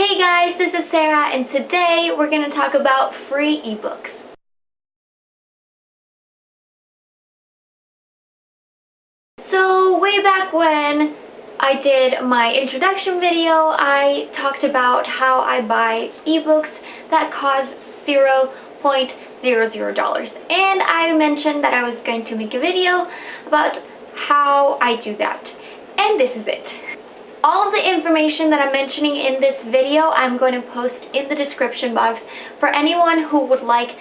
Hey guys, this is Sarah, and today we're going to talk about free ebooks. So way back when I did my introduction video, I talked about how I buy ebooks that cost $0.00, and I mentioned that I was going to make a video about how I do that, and this is it. All of the information that I'm mentioning in this video, I'm going to post in the description box for anyone who would like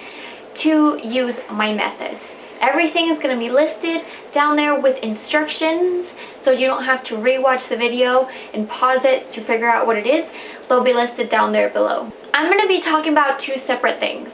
to use my methods. Everything is going to be listed down there with instructions, so you don't have to rewatch the video and pause it to figure out what it is. They'll be listed down there below. I'm going to be talking about two separate things: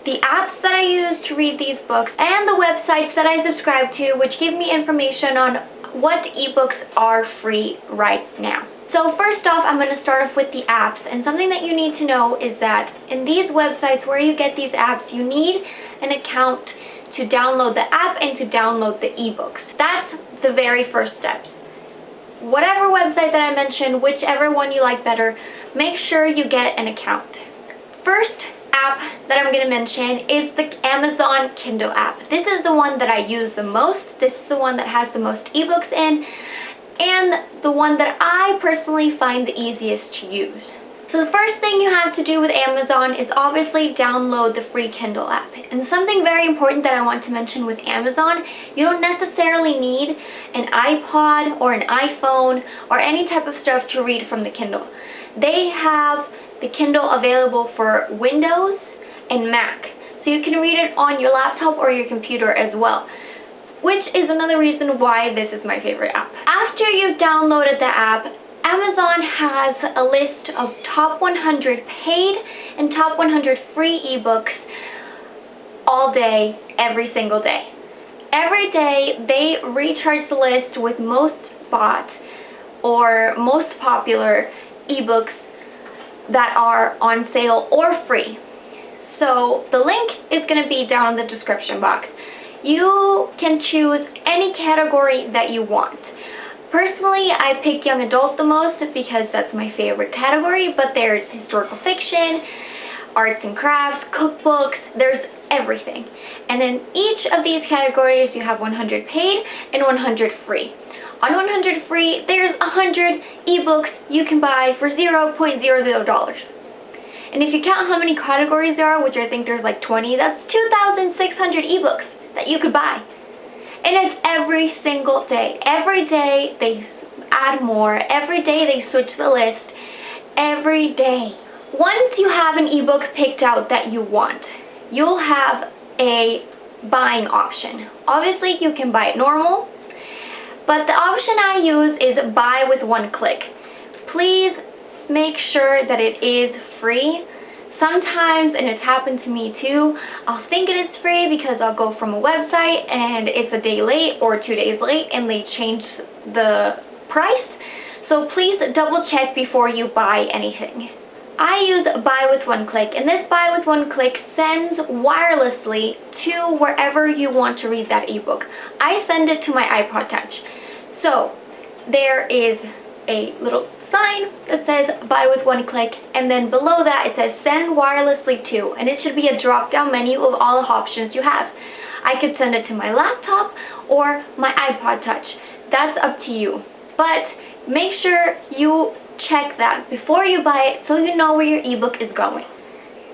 the apps that I use to read these books and the websites that I subscribe to, which give me information on what ebooks are free right now. So first off, I'm going to start off with the apps, and something that you need to know is that in these websites where you get these apps, you need an account to download the app and to download the ebooks. That's the very first step. Whatever website that I mentioned, whichever one you like better, make sure you get an account. First app that I'm going to mention is the Amazon Kindle app. This is the one that I use the most. This is the one that has the most ebooks in, and the one that I personally find the easiest to use. So the first thing you have to do with Amazon is obviously download the free Kindle app. And something very important that I want to mention with Amazon, you don't necessarily need an iPod or an iPhone or any type of stuff to read from the Kindle. They have the Kindle available for Windows and Mac, so you can read it on your laptop or your computer as well, which is another reason why this is my favorite app. After you've downloaded the app, Amazon has a list of top 100 paid and top 100 free ebooks all day, every single day. Every day they recharge the list with most bought or most popular ebooks that are on sale or free. So the link is going to be down in the description box. You can choose any category that you want. Personally, I pick young adult the most because that's my favorite category, but there's historical fiction, arts and crafts, cookbooks, there's everything. And in each of these categories you have 100 paid and 100 free. On 100 free, there's 100 ebooks you can buy for $0.00. And if you count how many categories there are, which I think there's like 20, that's 2,600 ebooks that you could buy. And it's every single day. Every day they add more. Every day they switch the list. Every day. Once you have an ebook picked out that you want, you'll have a buying option. Obviously, you can buy it normal, but the option I use is buy with one click. Please make sure that it is free. Sometimes, and it's happened to me too, I'll think it is free because I'll go from a website and it's a day late or 2 days late and they change the price. So please double check before you buy anything. I use buy with one click, and this buy with one click sends wirelessly to wherever you want to read that ebook. I send it to my iPod Touch. So there is a little sign that says buy with one click, and then below that it says send wirelessly to, and it should be a drop down menu of all the options you have. I could send it to my laptop or my iPod Touch. That's up to you. But make sure you check that before you buy it so you know where your ebook is going.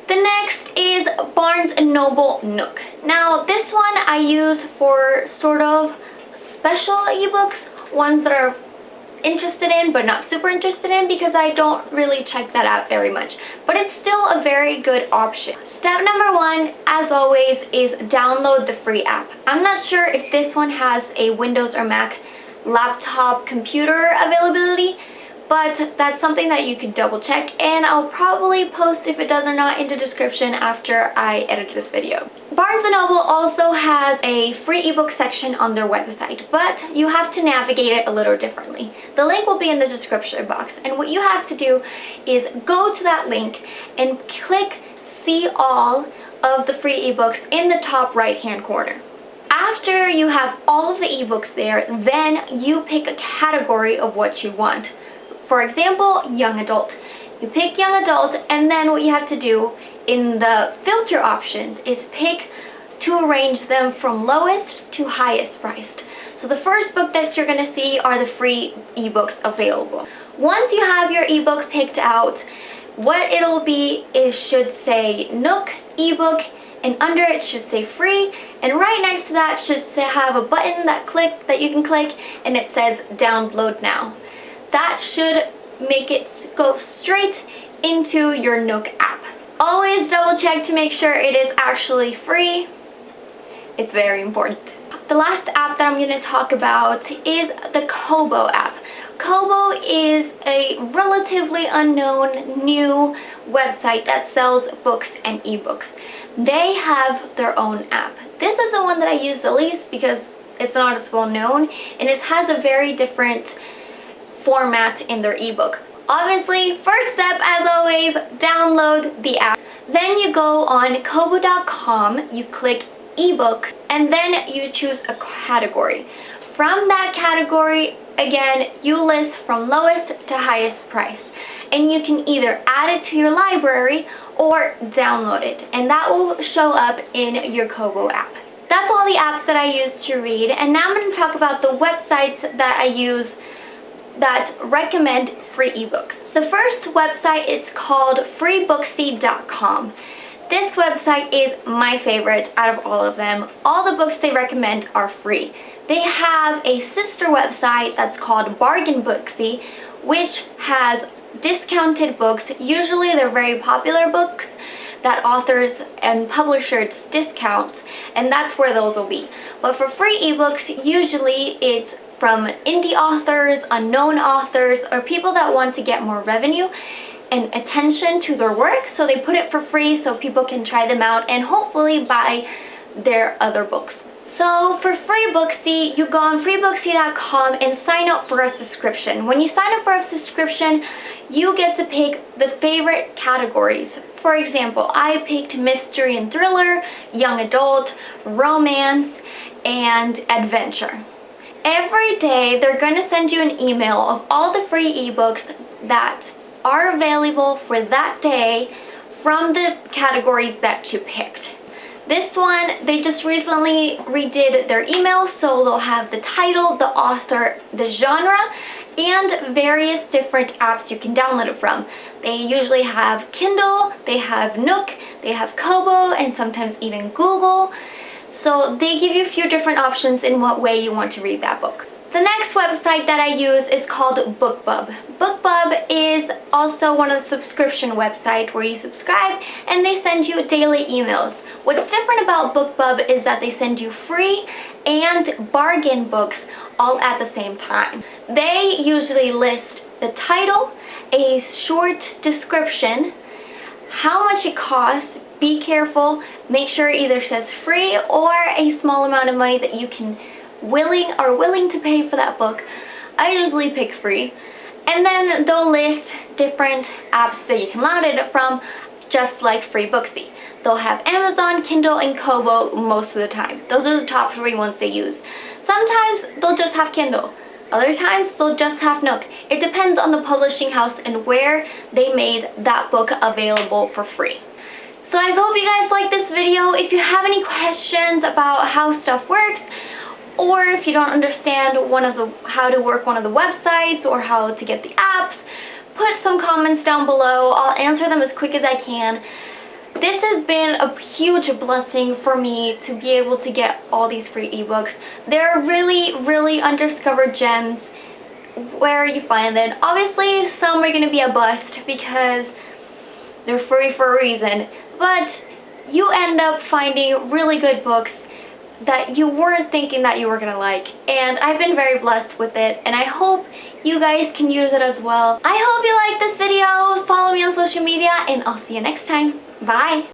The next is Barnes & Noble Nook. Now this one I use for sort of special ebooks, ones that are interested in but not super interested in, because I don't really check that out very much. But it's still a very good option. Step number one, as always, is download the free app. I'm not sure if this one has a Windows or Mac laptop computer availability, but that's something that you can double check, and I'll probably post if it does or not in the description after I edit this video. Barnes & Noble also has a free ebook section on their website, but you have to navigate it a little differently. The link will be in the description box, and what you have to do is go to that link and click see all of the free ebooks in the top right hand corner. After you have all of the ebooks there, then you pick a category of what you want. For example, young adult. You pick young adult, and then what you have to do in the filter options is pick to arrange them from lowest to highest priced. So the first book that you're going to see are the free ebooks available. Once you have your ebook picked out, what it'll be is should say Nook ebook, and under it should say free, and right next to that should have a button that you can click, and it says download now. That should make it go straight into your Nook app. Always double check to make sure it is actually free. It's very important. The last app that I'm going to talk about is the Kobo app. Kobo is a relatively unknown new website that sells books and ebooks. They have their own app. This is the one that I use the least because it's not as well known, and it has a very different format in their ebook. Obviously, first step, as always, download the app. Then you go on Kobo.com, you click ebook, and then you choose a category. From that category, again, you list from lowest to highest price. And you can either add it to your library or download it, and that will show up in your Kobo app. That's all the apps that I use to read, and now I'm going to talk about the websites that I use that recommend free ebooks. The first website is called Freebooksy.com. This website is my favorite out of all of them. All the books they recommend are free. They have a sister website that's called Bargainbooksy, which has discounted books. Usually they're very popular books that authors and publishers discount, and that's where those will be. But for free ebooks, usually it's from indie authors, unknown authors, or people that want to get more revenue and attention to their work, so they put it for free so people can try them out and hopefully buy their other books. So for Freebooksy, you go on freebooksy.com and sign up for a subscription. When you sign up for a subscription, you get to pick the favorite categories. For example, I picked mystery and thriller, young adult, romance, and adventure. Every day, they're going to send you an email of all the free ebooks that are available for that day from the categories that you picked. This one, they just recently redid their email, so they'll have the title, the author, the genre, and various different apps you can download it from. They usually have Kindle, they have Nook, they have Kobo, and sometimes even Google. So they give you a few different options in what way you want to read that book. The next website that I use is called BookBub. BookBub is also one of the subscription websites where you subscribe and they send you daily emails. What's different about BookBub is that they send you free and bargain books all at the same time. They usually list the title, a short description, how much it costs. Be careful, make sure it either says free or a small amount of money that you can willing to pay for that book. I usually pick free. And then they'll list different apps that you can download it from, just like Freebooksy. They'll have Amazon, Kindle, and Kobo most of the time. Those are the top 3 ones they use. Sometimes they'll just have Kindle. Other times they'll just have Nook. It depends on the publishing house and where they made that book available for free. So I hope you guys like this video. If you have any questions about how stuff works, or if you don't understand how to work one of the websites or how to get the apps, put some comments down below. I'll answer them as quick as I can. This has been a huge blessing for me to be able to get all these free ebooks. They're really, really undiscovered gems where you find them. Obviously, some are going to be a bust because they're free for a reason. But you end up finding really good books that you weren't thinking that you were going to like. And I've been very blessed with it, and I hope you guys can use it as well. I hope you like this video. Follow me on social media, and I'll see you next time. Bye!